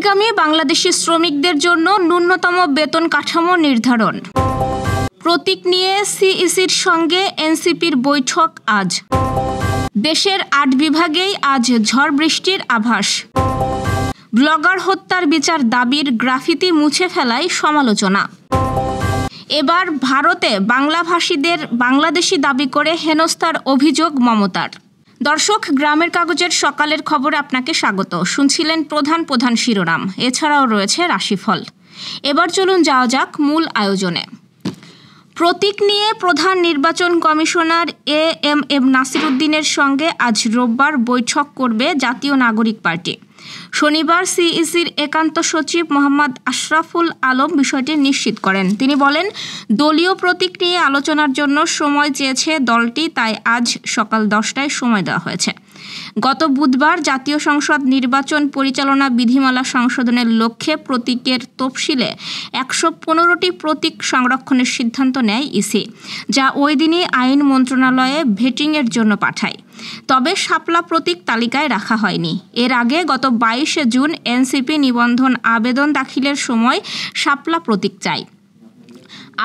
কুয়েতগামী বাংলাদেশি শ্রমিকদের জন্য ন্যূনতম বেতন কাঠামো নির্ধারণ। প্রতীক নিয়ে সিইসির সঙ্গে এনসিপির বৈঠক আজ। দেশের ৮ বিভাগেই আজ ঝড় বৃষ্টির আভাস। ব্লগার হত্যার বিচার দাবির গ্রাফিতি মুছে ফেলায় সমালোচনা। এবার ভারতে বাংলাভাষীদের বাংলাদেশি দাবি করে হেনস্থার অভিযোগ মমতার। দর্শক, গ্রামের কাগজের সকালের খবরে আপনাকে স্বাগত। শুনছিলেন প্রধান শিরোনাম, এছাড়াও রয়েছে রাশিফল। এবার চলুন যাওয়া যাক মূল আয়োজনে। প্রতীক নিয়ে প্রধান নির্বাচন কমিশনার এএমএম নাসির উদ্দিনের সঙ্গে আজ রোববার বৈঠক করবে জাতীয় নাগরিক পার্টি। শনিবার সিইসির একান্ত সচিব মোহাম্মদ আশরাফুল আলম বিষয়টি নিশ্চিত করেন। তিনি বলেন, দলীয় প্রতীক নিয়ে আলোচনার জন্য সময় চেয়েছে দলটি, তাই আজ সকাল 10টায় সময় দেওয়া হয়েছে। গত বুধবার জাতীয় সংসদ নির্বাচন পরিচালনা বিধিমালা সংশোধনের লক্ষ্যে প্রতীকের তফসিলে 115টি প্রতীক সংরক্ষণের সিদ্ধান্ত নেয় ইসি, যা ওই দিনই আইন মন্ত্রণালয়ে ভেটিংয়ের জন্য পাঠায়। তবে শাপলা প্রতীক তালিকায় রাখা হয়নি। এর আগে গত 22শে জুন এনসিপি নিবন্ধন আবেদন দাখিলের সময় শাপলা প্রতীক চায়।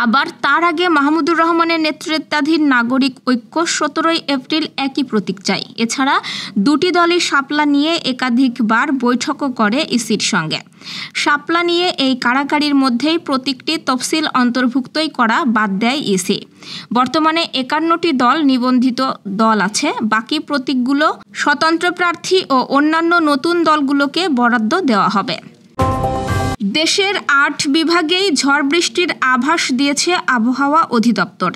আবার তার আগে মাহমুদুর রহমানের নেতৃত্বাধীন নাগরিক ঐক্য 17ই এপ্রিল একই প্রতীক চায়। এছাড়া দুটি দলই শাপলা নিয়ে একাধিকবার বৈঠকও করে ইসির সঙ্গে। শাপলা নিয়ে এই কাড়াকাড়ির মধ্যেই প্রতীকটি তফসিল অন্তর্ভুক্তই করা বাদ দেয় ইসি। বর্তমানে 51টি দল নিবন্ধিত দল আছে। বাকি প্রতীকগুলো স্বতন্ত্র প্রার্থী ও অন্যান্য নতুন দলগুলোকে বরাদ্দ দেওয়া হবে। দেশের ৮ বিভাগেই ঝড় বৃষ্টির আভাস দিয়েছে আবহাওয়া অধিদপ্তর।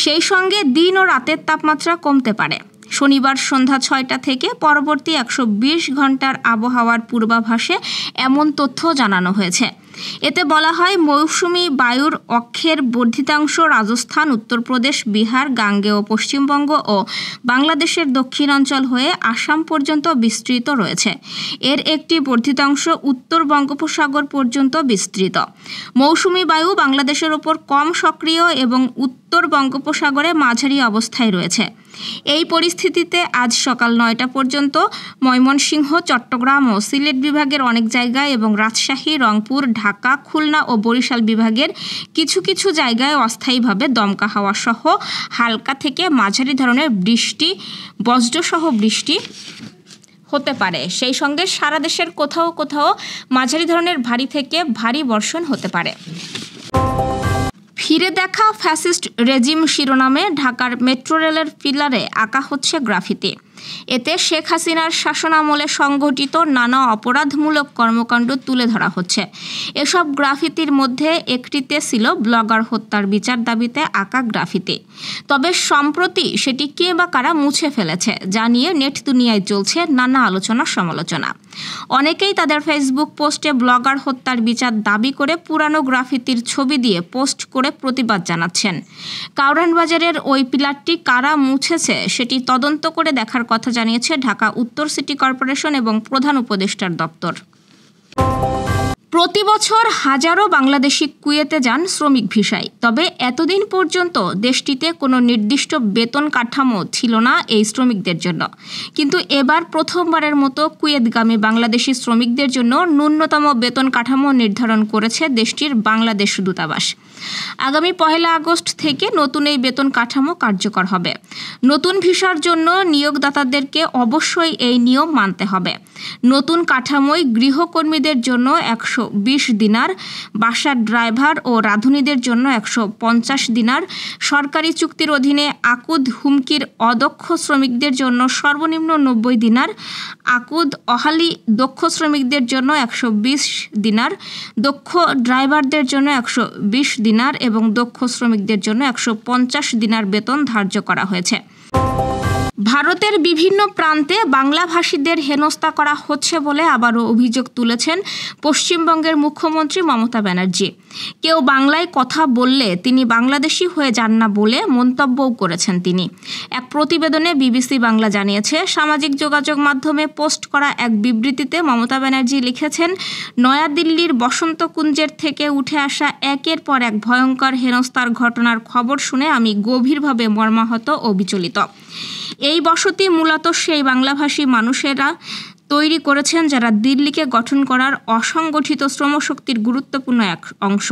সেই সঙ্গে দিন ও রাতের তাপমাত্রা কমতে পারে। শনিবার সন্ধ্যা 6টা থেকে পরবর্তী 120 ঘন্টার আবহাওয়ার পূর্বাভাসে এমন তথ্য জানানো হয়েছে। এতে বলা হয়, মৌসুমি বায়ুর অক্ষের বর্ধিতাংশ রাজস্থান, উত্তরপ্রদেশ, বিহার, গাঙ্গেয় পশ্চিমবঙ্গ ও বাংলাদেশের দক্ষিণাঞ্চল হয়ে আসাম পর্যন্ত বিস্তৃত রয়েছে। এর একটি বর্ধিতাংশ উত্তর বঙ্গোপসাগর পর্যন্ত বিস্তৃত। মৌসুমি বায়ু বাংলাদেশের ওপর কম সক্রিয় এবং উত্তর বঙ্গোপসাগরে মাঝারি অবস্থায় রয়েছে। এই পরিস্থিতিতে আজ সকাল 9টা পর্যন্ত ময়মনসিংহ, চট্টগ্রাম ও সিলেট বিভাগের অনেক জায়গায় এবং রাজশাহী, রংপুর, ঢাকা, খুলনা ও বরিশাল বিভাগের কিছু কিছু জায়গায় অস্থায়ীভাবে দমকা হাওয়া সহ হালকা থেকে মাঝারি ধরনের বৃষ্টি, বজ্রসহ বৃষ্টি হতে পারে। সেই সঙ্গে সারা দেশের কোথাও কোথাও মাঝারি ধরনের ভারী থেকে ভারী বর্ষণ হতে পারে। ফিরে দেখা ফ্যাসিস্ট রেজিম শিরোনামে ঢাকার মেট্রো রেলের পিলারে আঁকা হচ্ছে গ্রাফিতি। এতে শেখ হাসিনার শাসনামলে সংঘটিত নানা অপরাধমূলক কর্মকাণ্ড তুলে ধরা হচ্ছে। এসব গ্রাফিতির মধ্যে একটিতে ছিল ব্লগার হত্যার বিচার দাবিতে আঁকা গ্রাফিতি। তবে সম্প্রতি সেটি কে বা কারা মুছে ফেলেছে, যা নিয়ে নেট দুনিয়ায় চলছে নানা আলোচনা সমালোচনা। অনেকেই তাদের ফেসবুক পোস্টে ব্লগার হত্যার বিচার দাবি করে পুরানো গ্রাফিতির ছবি দিয়ে পোস্ট করে প্রতিবাদ জানাচ্ছেন। কাউরান বাজারের ওই পিলারটি কারা মুছেছে সেটি তদন্ত করে দেখার কথা জানিয়েছে ঢাকা উত্তর সিটি কর্পোরেশন এবং প্রধান উপদেষ্টার দপ্তর। প্রতি বছর হাজারো বাংলাদেশি কুয়েতে যান শ্রমিক ভিসায়। তবে এতদিন পর্যন্ত দেশটিতে কোনো নির্দিষ্ট বেতন কাঠামো ছিল না এই শ্রমিকদের জন্য। কিন্তু এবার প্রথমবারের মতো কুয়েতগামী বাংলাদেশি শ্রমিকদের জন্য ন্যূনতম বেতন কাঠামো নির্ধারণ করেছে দেশটির বাংলাদেশ দূতাবাস। আগামী 1 আগস্ট থেকে নতুন এই বেতন কাঠামো কার্যকর হবে। নতুন ভিসার জন্য নিয়োগদাতাদেরকে অবশ্যই এই নিয়ম মানতে হবে। নতুন কাঠামোয় গৃহকর্মীদের জন্য 120 দিনার, বাসার ড্রাইভার ও রাঁধুনিদের জন্য 150 দিনার, সরকারি চুক্তির অধীনে আকুদ হুমকির অদক্ষ শ্রমিকদের জন্য সর্বনিম্ন 90 দিনার, আকুদ অহালি দক্ষ শ্রমিকদের জন্য 120 দিনার, দক্ষ ড্রাইভারদের জন্য 120 দিনার এবং দক্ষ শ্রমিকদের জন্য 150 দিনার বেতন ধার্য করা হয়েছে। ভারতের বিভিন্ন প্রান্তে বাংলাভাষীদের হেনস্থা করা হচ্ছে বলে আবারও অভিযোগ তুলেছেন পশ্চিমবঙ্গের মুখ্যমন্ত্রী মমতা ব্যানার্জি। কেউ বাংলায় কথা বললে তিনি বাংলাদেশি হয়ে যান না বলে মন্তব্যও করেছেন তিনি। এক প্রতিবেদনে বিবিসি বাংলা জানিয়েছে, সামাজিক যোগাযোগ মাধ্যমে পোস্ট করা এক বিবৃতিতে মমতা ব্যানার্জি লিখেছেন, নয়াদিল্লির বসন্ত কুঞ্জের থেকে উঠে আসা একের পর এক ভয়ঙ্কর হেনস্থার ঘটনার খবর শুনে আমি গভীরভাবে মর্মাহত ও বিচলিত। এই বসতি মূলত সেই বাংলাভাষী মানুষেরা তৈরি করেছেন, যারা দিল্লিকে গঠন করার অসংগঠিত শ্রমশক্তির গুরুত্বপূর্ণ এক অংশ।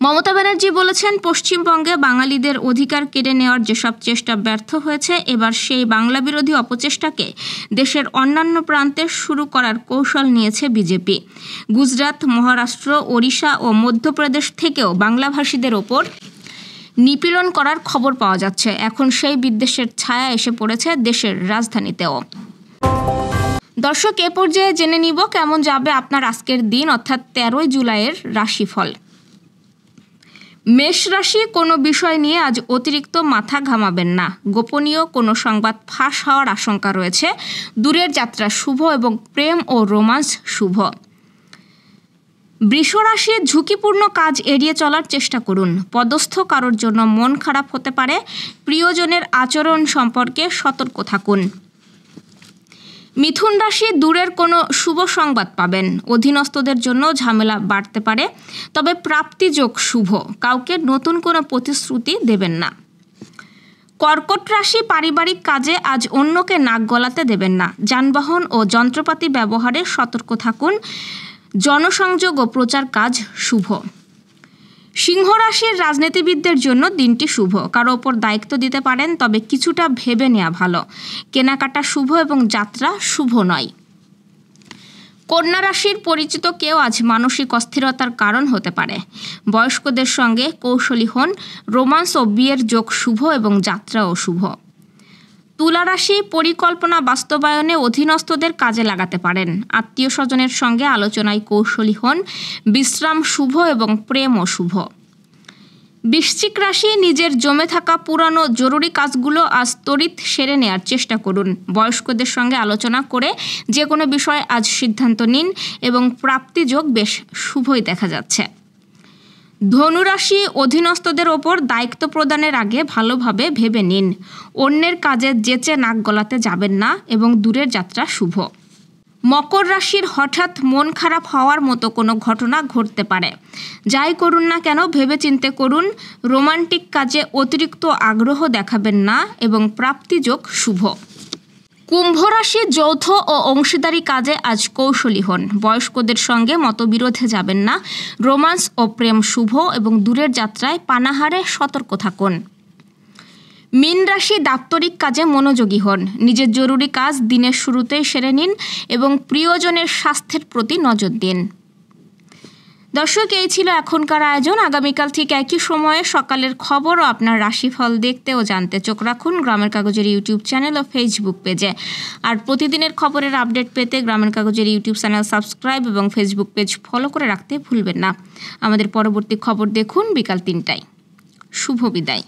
মমতা ব্যানার্জি বলেছেন, পশ্চিমবঙ্গে বাঙালিদের অধিকার কেড়ে নেওয়ার যেসব চেষ্টা ব্যর্থ হয়েছে, এবার সেই বাংলা বিরোধী অপচেষ্টাকে দেশের অন্যান্য প্রান্তে শুরু করার কৌশল নিয়েছে বিজেপি। গুজরাট, মহারাষ্ট্র, ওড়িশা ও মধ্যপ্রদেশ থেকেও বাংলাভাষীদের ওপর নিপীড়ন করার খবর পাওয়া যাচ্ছে। এখন সেই বিদ্বেষের ছায়া এসে পড়েছে দেশের রাজধানীতেও। দর্শক, এ পর্যায়ে জেনে নিব কেমন যাবে আপনার আজকের দিন, অর্থাৎ 13 জুলাইয়ের রাশিফল। মেষ রাশি, কোনো বিষয় নিয়ে আজ অতিরিক্ত মাথা ঘামাবেন না। গোপনীয় কোনো সংবাদ ফাঁস হওয়ার আশঙ্কা রয়েছে। দূরের যাত্রা শুভ এবং প্রেম ও রোমান্স শুভ। বৃষ রাশি, ঝুঁকিপূর্ণ কাজ এড়িয়ে চলার চেষ্টা করুন। পদস্থ কারোর জন্য মন খারাপ হতে পারে। প্রিয়জনের আচরণ সম্পর্কে সতর্ক থাকুন। মিথুন রাশি, দূরের কোনো শুভ সংবাদ পাবেন। অধীনস্থদের জন্য ঝামেলা বাড়তে পারে, তবে প্রাপ্তিযোগ শুভ। কাউকে নতুন কোনো প্রতিশ্রুতি দেবেন না। কর্কট রাশি, পারিবারিক কাজে আজ অন্যকে নাক গলাতে দেবেন না। যানবাহন ও যন্ত্রপাতি ব্যবহারে সতর্ক থাকুন। জনসংযোগ ও প্রচার কাজ শুভ। সিংহ রাশির রাজনীতিবিদদের জন্য দিনটি শুভ। কারো ওপর দায়িত্ব দিতে পারেন, তবে কিছুটা ভেবে নেওয়া ভালো। কেনাকাটা শুভ এবং যাত্রা শুভ নয়। কন্যা রাশির পরিচিত কেউ আজ মানসিক অস্থিরতার কারণ হতে পারে। বয়স্কদের সঙ্গে কৌশলী হন। রোমান্স ও বিয়ের যোগ শুভ এবং যাত্রাও শুভ। তুলা রাশি, পরিকল্পনা বাস্তবায়নে অধীনস্থদের কাজে লাগাতে পারেন। আত্মীয় স্বজনের সঙ্গে আলোচনায় কৌশলী হন। বিশ্রাম শুভ এবং প্রেমও শুভ। বৃশ্চিক রাশি, নিজের জমে থাকা পুরানো জরুরি কাজগুলো আজ তড়িৎ সেরে নেওয়ার চেষ্টা করুন। বয়স্কদের সঙ্গে আলোচনা করে যে কোনো বিষয়ে আজ সিদ্ধান্ত নিন এবং প্রাপ্তিযোগ বেশ শুভই দেখা যাচ্ছে। ধনুরাশি, অধীনস্থদের ওপর দায়িত্ব প্রদানের আগে ভালোভাবে ভেবে নিন। অন্যের কাজে যেচে নাক গলাতে যাবেন না এবং দূরের যাত্রা শুভ। মকর রাশির, হঠাৎ মন খারাপ হওয়ার মতো কোনো ঘটনা ঘটতে পারে। যাই করুন না কেন ভেবেচিন্তে করুন। রোমান্টিক কাজে অতিরিক্ত আগ্রহ দেখাবেন না এবং প্রাপ্তিযোগ শুভ। কুম্ভ রাশি, যৌথ ও অংশীদারি কাজে আজ কৌশলী হন। বয়স্কদের সঙ্গে মতবিরোধে যাবেন না। রোমান্স ও প্রেম শুভ এবং দূরের যাত্রায় পানাহারে সতর্ক থাকুন। মীন রাশি, দাপ্তরিক কাজে মনোযোগী হন। নিজের জরুরি কাজ দিনের শুরুতেই সেরে নিন এবং প্রিয়জনের স্বাস্থ্যের প্রতি নজর দিন। দর্শক, এই ছিল এখনকার আয়োজন। আগামীকাল ঠিক একই সময়ে সকালের খবর ও আপনার রাশিফল দেখতে ও জানতে চোখ রাখুন গ্রামের কাগজের ইউটিউব চ্যানেল ও ফেসবুক পেজে। আর প্রতিদিনের খবরের আপডেট পেতে গ্রামের কাগজের ইউটিউব চ্যানেল সাবস্ক্রাইব এবং ফেসবুক পেজ ফলো করে রাখতে ভুলবেন না। আমাদের পরবর্তী খবর দেখুন বিকাল 3টায়। শুভ বিদায়।